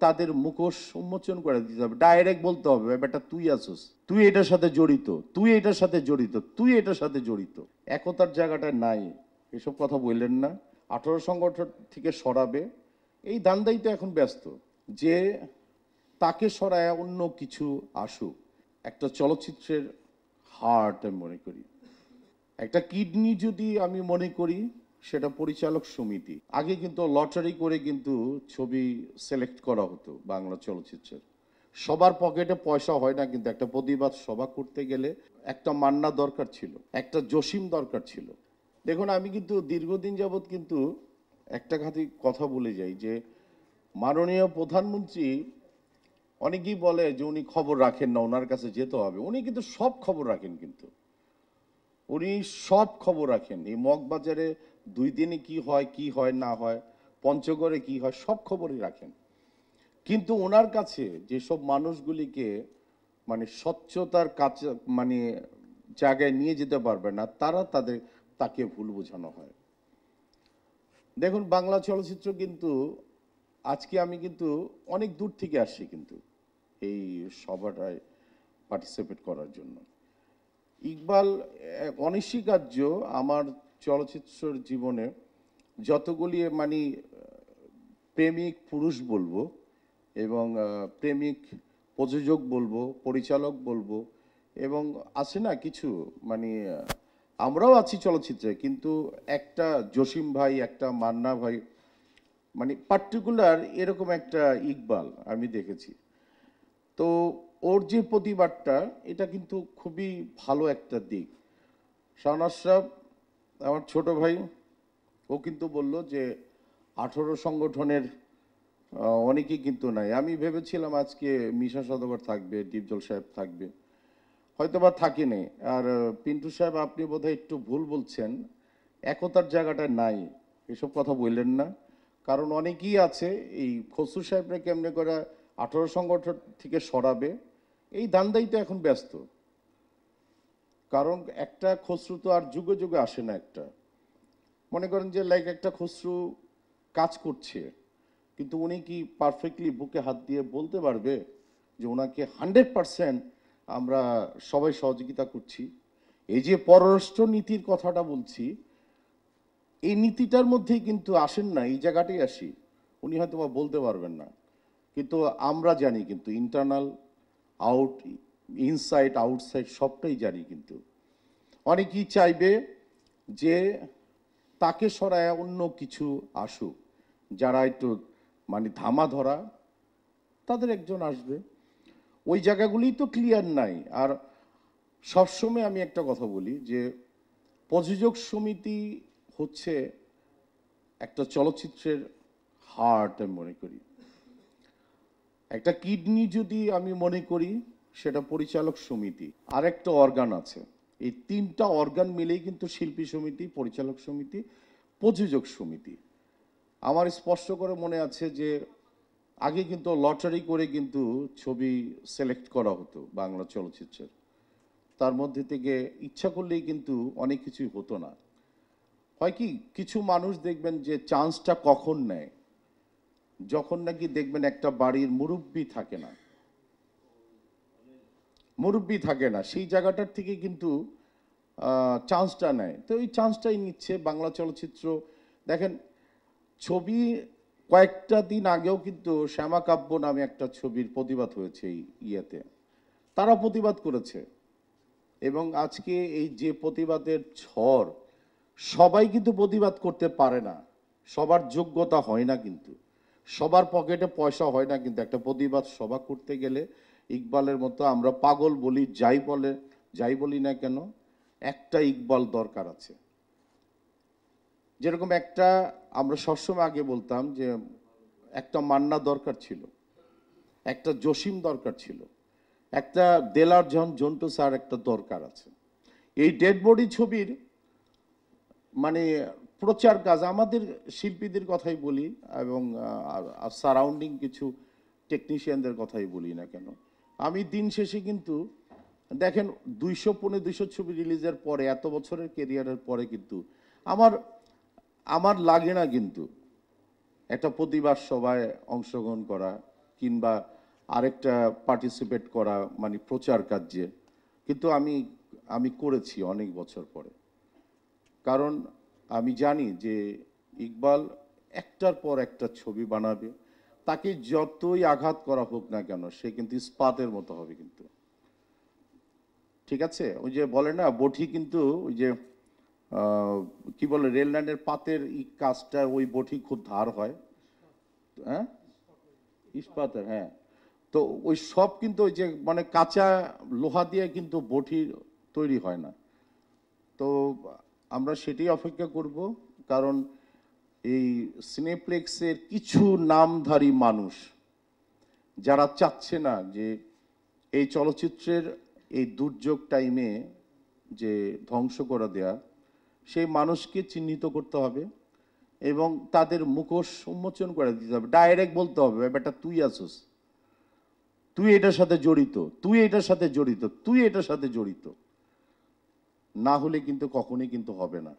তাদের মুখোশ উন্মোচন করে দিতে হবে, ডাইরেক্ট বলতে হবে বেটা তুই আসুস, তুই এটার সাথে জড়িত, তুই এটার সাথে জড়িত, তুই এটার সাথে জড়িত। একতার জায়গাটা নাই, এসব কথা বললেন না। 18 সংগঠন থেকে সরাবে এই ধান্দাই তো এখন ব্যস্ত, যে তাকে সরায় অন্য কিছু আসুক। একটা চলচ্চিত্রের হার্ট আমি মনে করি, একটা কিডনি যদি আমি মনে করি সেটা পরিচালক সমিতি। আগে কিন্তু লটারি করে কিন্তু ছবি সিলেক্ট করা হতো বাংলা চলচ্চিত্রের। সবার পকেটে পয়সা হয় না, কিন্তু একটা প্রতিবাদ সভা করতে গেলে একটা মান্না দরকার ছিল, একটা জসিম দরকার ছিল। দেখুন আমি কিন্তু দীর্ঘদিন যাবৎ কিন্তু একটা কথা বলে যাই যে মাননীয় প্রধানমন্ত্রী, অনেকেই বলে যে উনি খবর রাখেন না, ওনার কাছে যেতে হবে। উনি কিন্তু সব খবর রাখেন, কিন্তু উনি সব খবর রাখেন। এই মগবাজারে 2 দিনে কি হয় কি হয় না হয়, পঞ্চগড়ে কি হয়, সব খবরই রাখেন। কিন্তু ওনার কাছে যেসব মানুষগুলিকে মানে স্বচ্ছতার কাছে মানে জায়গায় নিয়ে যেতে পারবে না, তাকে ভুল বোঝানো হয়। দেখুন বাংলা চলচ্চিত্র কিন্তু আজকে আমি কিন্তু অনেক দূর থেকে আসছি কিন্তু এই সভাটায় পার্টিসিপেট করার জন্য। ইকবাল অনস্বীকার্য, আমার চলচ্চিত্রের জীবনে যতগুলি মানে প্রেমিক পুরুষ বলবো এবং প্রেমিক প্রযোজক বলবো, পরিচালক বলবো, এবং আছে না কিছু মানে আমরাও আছি চলচ্চিত্রে, কিন্তু একটা জসিম ভাই, একটা মান্না ভাই, মানে পার্টিকুলার এরকম একটা ইকবাল আমি দেখেছি। তো ওর যে প্রতিবাদটা, এটা কিন্তু খুবই ভালো একটা দিক। শাহনাজ সাহেব আমার ছোট ভাই, ও কিন্তু বলল যে 18 সংগঠনের অনেকেই কিন্তু নাই। আমি ভেবেছিলাম আজকে মিশা সওদাগর থাকবে, ডিপজল সাহেব থাকবে, হয়তো বা থাকেনি। আর পিন্টু সাহেব আপনি বোধহয় একটু ভুল বলছেন, একতার জায়গাটা নাই, এসব কথা বললেন না। কারণ অনেকেই আছে, এই খসরু সাহেবরা কেমনে করে 18 সংগঠন থেকে সরাবে এই ধান্দাই তো এখন ব্যস্ত। কারণ একটা খসরু তো আর যুগে যুগে আসে না। একটা মনে করেন যে লাইক একটা খসরু কাজ করছে, কিন্তু উনি কি পারফেক্টলি বুকে হাত দিয়ে বলতে পারবে যে ওনাকে 100% আমরা সবাই সহযোগিতা করছি? এই যে পররাষ্ট্র নীতির কথাটা বলছি, এই নীতিটার মধ্যেই কিন্তু আসেন না, এই জায়গাটাই আসি। উনি হয়তো বা বলতে পারবেন না, কিন্তু আমরা জানি কিন্তু ইন্টারনাল আউট, ইনসাইড আউটসাইড সবটাই জানি। কিন্তু অনেকেই চাইবে যে তাকে সরায় অন্য কিছু আসুক, যারা একটু মানে ধামা ধরা, তাদের একজন আসবে। ওই জায়গাগুলি তো ক্লিয়ার নাই। আর সবসময় আমি একটা কথা বলি যে প্রযোজক সমিতি হচ্ছে একটা চলচ্চিত্রের হার্ট আমি মনে করি। একটা কিডনি যদি আমি মনে করি সেটা পরিচালক সমিতি, আর একটা অর্গান আছে। এই 3টা অর্গান মিলেই কিন্তু শিল্পী সমিতি, পরিচালক সমিতি, প্রযোজক সমিতি। আমার স্পষ্ট করে মনে আছে যে আগে কিন্তু লটারি করে কিন্তু ছবি সিলেক্ট করা হতো বাংলা চলচ্চিত্রের। তার মধ্যে থেকে ইচ্ছা করলেই কিন্তু অনেক কিছুই হতো না। হয় কি, কিছু মানুষ দেখবেন যে চান্সটা কখন নেয়, যখন নাকি দেখবেন একটা বাড়ির মুরব্বি থাকে না, সেই জায়গাটার থেকে কিন্তু চান্সটা নেয়। তো এই চান্সটাই নিচ্ছে বাংলা চলচ্চিত্র। দেখেন ছবি, কয়েকটা দিন আগেও কিন্তু শ্যামা কাব্য নামে একটা ছবির প্রতিবাদ হয়েছে এই ইয়েতে, তারা প্রতিবাদ করেছে। এবং আজকে এই যে প্রতিবাদের ঝড়, সবাই কিন্তু প্রতিবাদ করতে পারে না, সবার যোগ্যতা হয় না, কিন্তু সবার পকেটে পয়সা হয় না। কিন্তু একটা প্রতিবাদ সভা করতে গেলে ইকবালের মতো আমরা পাগল বলি, যাই বলি না কেন, একটা ইকবাল দরকার আছে। যেরকম একটা, আমরা সবসময় আগে বলতাম যে একটা মান্না দরকার ছিল, একটা জসিম দরকার ছিল, একটা দেলার জন্টু স্যার একটা দরকার আছে। এই ডেড বডি ছবির মানে প্রচার কাজ আমাদের শিল্পীদের কথাই বলি, এবং সারাউন্ডিং কিছু টেকনিশিয়ানদের কথাই বলি না কেন, আমি দিন শেষে কিন্তু দেখেন 200 ছবি রিলিজের পরে, এত বছরের কেরিয়ারের পরে কিন্তু আমার আমার লাগে না কিন্তু একটা প্রতিবাদ সভায় অংশগ্রহণ করা, কিংবা আরেকটা পার্টিসিপেট করা মানে প্রচার কার্যে, কিন্তু আমি আমি করেছি অনেক বছর পরে। কারণ আমি জানি যে ইকবাল একটার পর একটা ছবি বানাবে, তাকে যতই আঘাত করা হোক না কেন সে কিন্তু ইস্পাতের মতো হবে কিন্তু। ঠিক আছে, ওই যে বলে না বঠি কিন্তু ওই যে কি বলে রেল লাইনের পাতের কাজটা ওই বঠি খুব ধার হয়। হ্যাঁ, ইস্পাতের, হ্যাঁ। তো ওই সব কিন্তু ওই যে মানে কাঁচা লোহা দিয়ে কিন্তু বঠি তৈরি হয় না। তো আমরা সেটাই অপেক্ষা করব, কারণ এই সিনেপ্লেক্সের কিছু নামধারী মানুষ যারা চাচ্ছে না যে এই চলচ্চিত্রের এই দুর্যোগ টাইমে যে ধ্বংস করে দেয়া, সেই মানুষকে চিহ্নিত করতে হবে এবং তাদের মুখোশ উন্মোচন করে দিতে হবে। ডাইরেক্ট বলতে হবে, বেটা তুই আসুস, তুই এটার সাথে জড়িত, তুই এটার সাথে জড়িত, তুই এটার সাথে জড়িত। না হলে কিন্তু কখনোই কিন্তু হবে না।